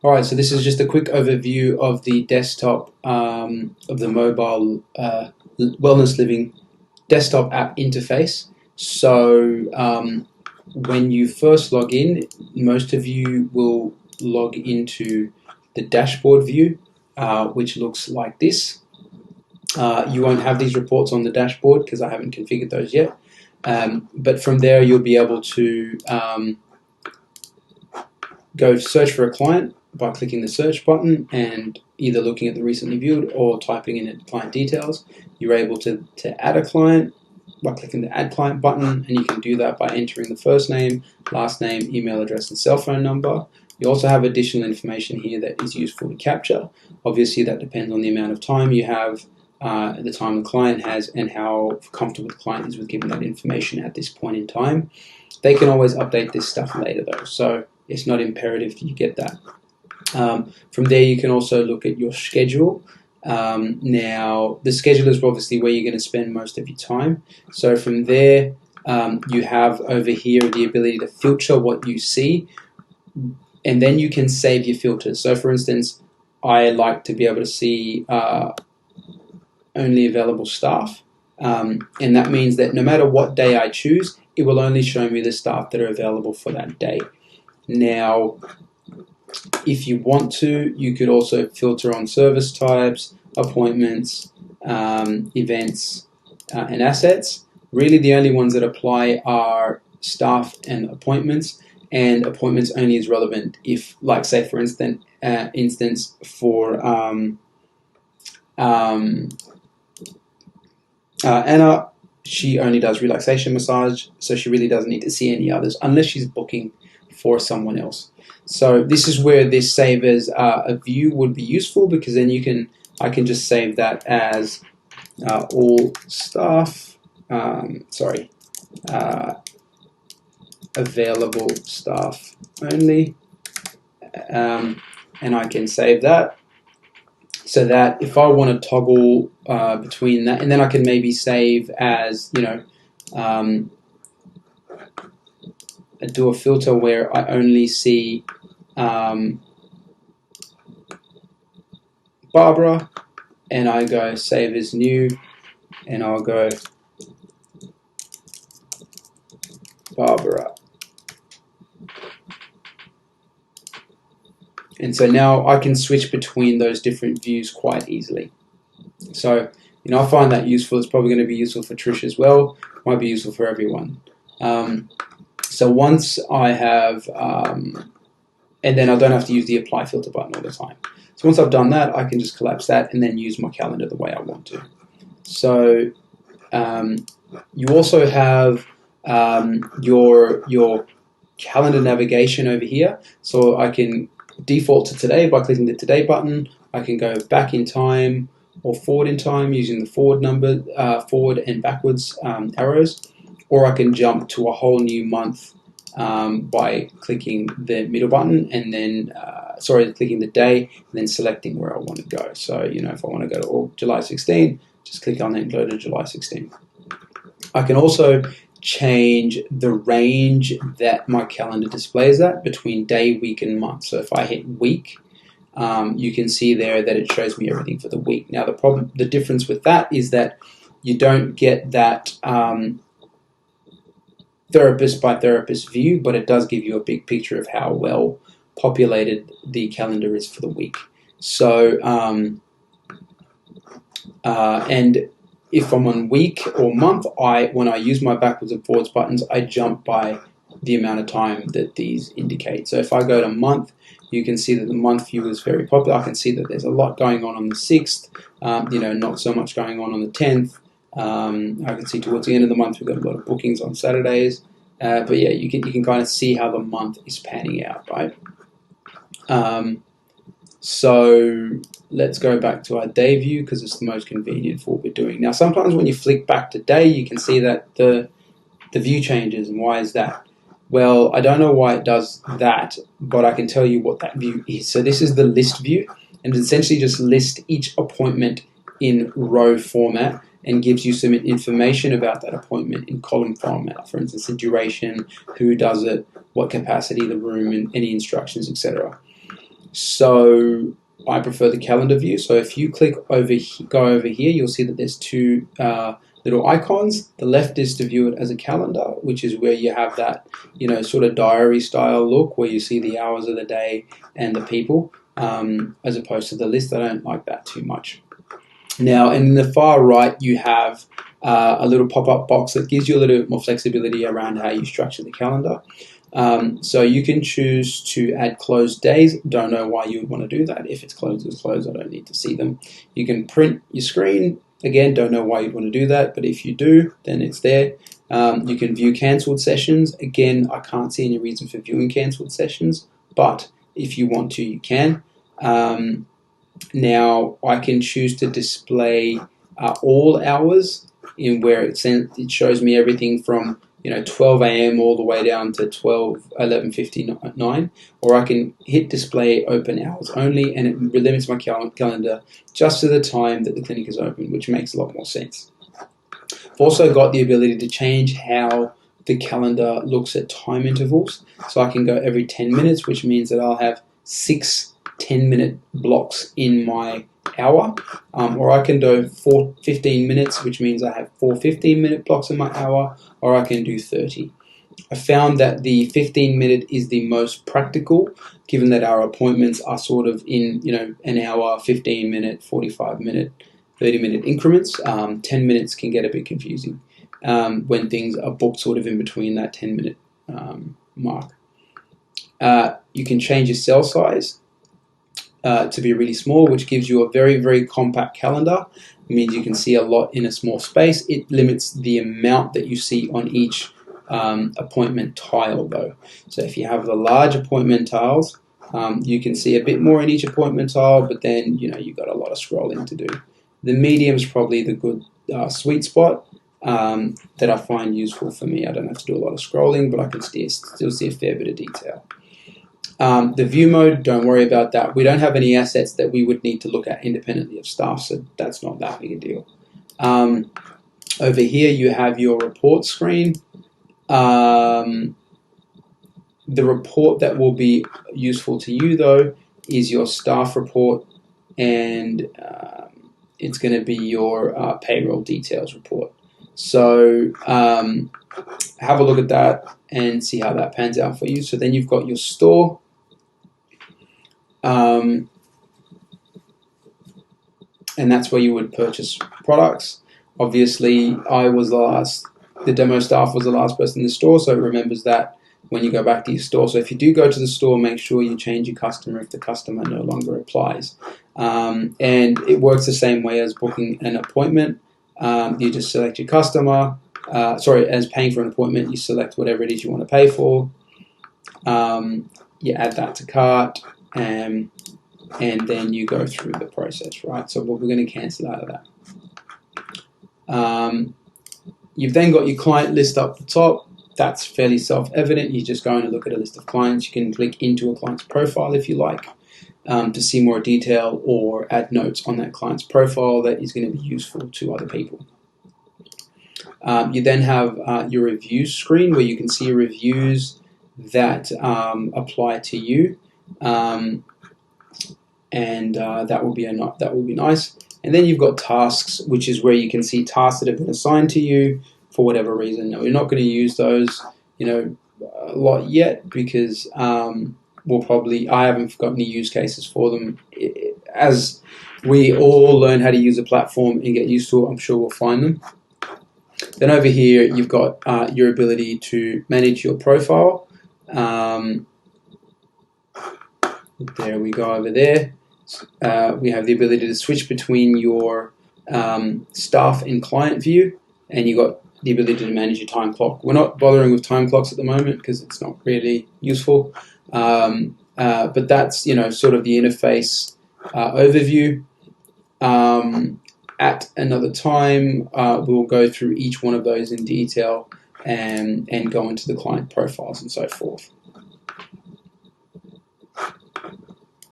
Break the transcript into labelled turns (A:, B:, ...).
A: All right, so this is just a quick overview of the desktop, of the mobile Wellness Living desktop app interface. So when you first log in, most of you will log into the dashboard view, which looks like this. You won't have these reports on the dashboard because I haven't configured those yet. But from there, you'll be able to go search for a client by clicking the search button and either looking at the recently viewed or typing in client details. You're able to add a client by clicking the add client button, and you can do that by entering the first name, last name, email address, and cell phone number. You also have additional information here that is useful to capture. Obviously, that depends on the amount of time you have, the time the client has, and how comfortable the client is with giving that information at this point in time. They can always update this stuff later though, so it's not imperative that you get that. From there, you can also look at your schedule. Now, the schedule is obviously where you're going to spend most of your time. So from there, you have over here the ability to filter what you see, and then you can save your filters. So for instance, I like to be able to see only available staff, and that means that no matter what day I choose, it will only show me the staff that are available for that day. Now, if you want to, you could also filter on service types, appointments, events, and assets. Really, the only ones that apply are staff and appointments only is relevant if, like, say, for instance, for Anna, she only does relaxation massage, so she really doesn't need to see any others unless she's booking for someone else. So this is where this save as a view would be useful, because then I can just save that as all staff, available staff only, and I can save that, so that if I want to toggle between that, and then I can maybe save as, do a filter where I only see Barbara, and I go save as new, and I'll go Barbara. And so now I can switch between those different views quite easily. So, I find that useful. It's probably going to be useful for Trish as well. Might be useful for everyone. So once I have, and then I don't have to use the apply filter button all the time. So once I've done that, I can just collapse that and then use my calendar the way I want to. So you also have your calendar navigation over here. So I can default to today by clicking the today button. I can go back in time or forward in time using the forward and backwards arrows, or I can jump to a whole new month by clicking the middle button and then, clicking the day and then selecting where I want to go. So, if I want to go to July 16, just click on it and go to July 16. I can also change the range that my calendar displays at between day, week, and month. So if I hit week, you can see there that it shows me everything for the week. Now, the difference with that is that you don't get that therapist by therapist view, but it does give you a big picture of how well populated the calendar is for the week. So, and if I'm on week or month, when I use my backwards and forwards buttons, I jump by the amount of time that these indicate. So if I go to month, you can see that the month view is very popular. I can see that there's a lot going on the 6th, not so much going on the 10th. I can see towards the end of the month we've got a lot of bookings on Saturdays. But yeah, you can kind of see how the month is panning out, right? So let's go back to our day view because it's the most convenient for what we're doing. Now, sometimes when you flick back to day, you can see that the view changes. And why is that? Well, I don't know why it does that, but I can tell you what that view is. So this is the list view, and it essentially just lists each appointment in row format and gives you some information about that appointment in column format. For instance, the duration, who does it, what capacity, the room, and any instructions, etc. So I prefer the calendar view. So if you click over, go over here, you'll see that there's two little icons. The left is to view it as a calendar, which is where you have that, sort of diary style look where you see the hours of the day and the people, as opposed to the list. I don't like that too much. Now, in the far right, you have a little pop-up box that gives you a little bit more flexibility around how you structure the calendar. So you can choose to add closed days. Don't know why you would want to do that. If it's closed, it's closed. I don't need to see them. You can print your screen. Again, don't know why you'd want to do that, but if you do, then it's there. You can view cancelled sessions. Again, I can't see any reason for viewing cancelled sessions, but if you want to, you can. Now, I can choose to display all hours in where it shows me everything from 12 a.m. all the way down to 11:59, or I can hit display open hours only, and it limits my calendar just to the time that the clinic is open, which makes a lot more sense. I've also got the ability to change how the calendar looks at time intervals, so I can go every 10 minutes, which means that I'll have 6 10-minute blocks in my hour, or I can do 15 minutes, which means I have 4 15-minute blocks in my hour, or I can do 30. I found that the 15-minute is the most practical, given that our appointments are sort of in an hour, 15-minute, 45-minute, 30-minute increments. 10 minutes can get a bit confusing when things are booked sort of in between that 10-minute mark. You can change your cell size to be really small, which gives you a very, very compact calendar. It means you can see a lot in a small space. It limits the amount that you see on each appointment tile, though. So if you have the large appointment tiles, you can see a bit more in each appointment tile, but then you've got a lot of scrolling to do. The medium is probably the good sweet spot that I find useful for me. I don't have to do a lot of scrolling, but I can still see a fair bit of detail. The view mode, don't worry about that. We don't have any assets that we would need to look at independently of staff, so that's not that big a deal. Over here, you have your report screen. The report that will be useful to you, though, is your staff report, and it's going to be your payroll details report. So have a look at that and see how that pans out for you. So then you've got your store. And that's where you would purchase products. Obviously, the demo staff was the last person in the store, so it remembers that when you go back to your store. So if you do go to the store, make sure you change your customer if the customer no longer applies. And it works the same way as booking an appointment. You just select your customer. As paying for an appointment, you select whatever it is you want to pay for. You add that to cart, and then you go through the process, right? So we're going to cancel out of that. You've then got your client list up the top. That's fairly self-evident. You're just going to look at a list of clients. You can click into a client's profile if you like to see more detail or add notes on that client's profile that is going to be useful to other people. You then have your reviews screen where you can see reviews that apply to you, and that will be nice. And then you've got tasks, which is where you can see tasks that have been assigned to you for whatever reason. Now, we're not going to use those, a lot yet because I haven't got any use cases for them. As we all learn how to use a platform and get used to it, I'm sure we'll find them. Then over here, you've got your ability to manage your profile. There we go over there. We have the ability to switch between your staff and client view, and you've got the ability to manage your time clock. We're not bothering with time clocks at the moment because it's not really useful, but that's sort of the interface overview. At another time, we'll go through each one of those in detail and go into the client profiles and so forth.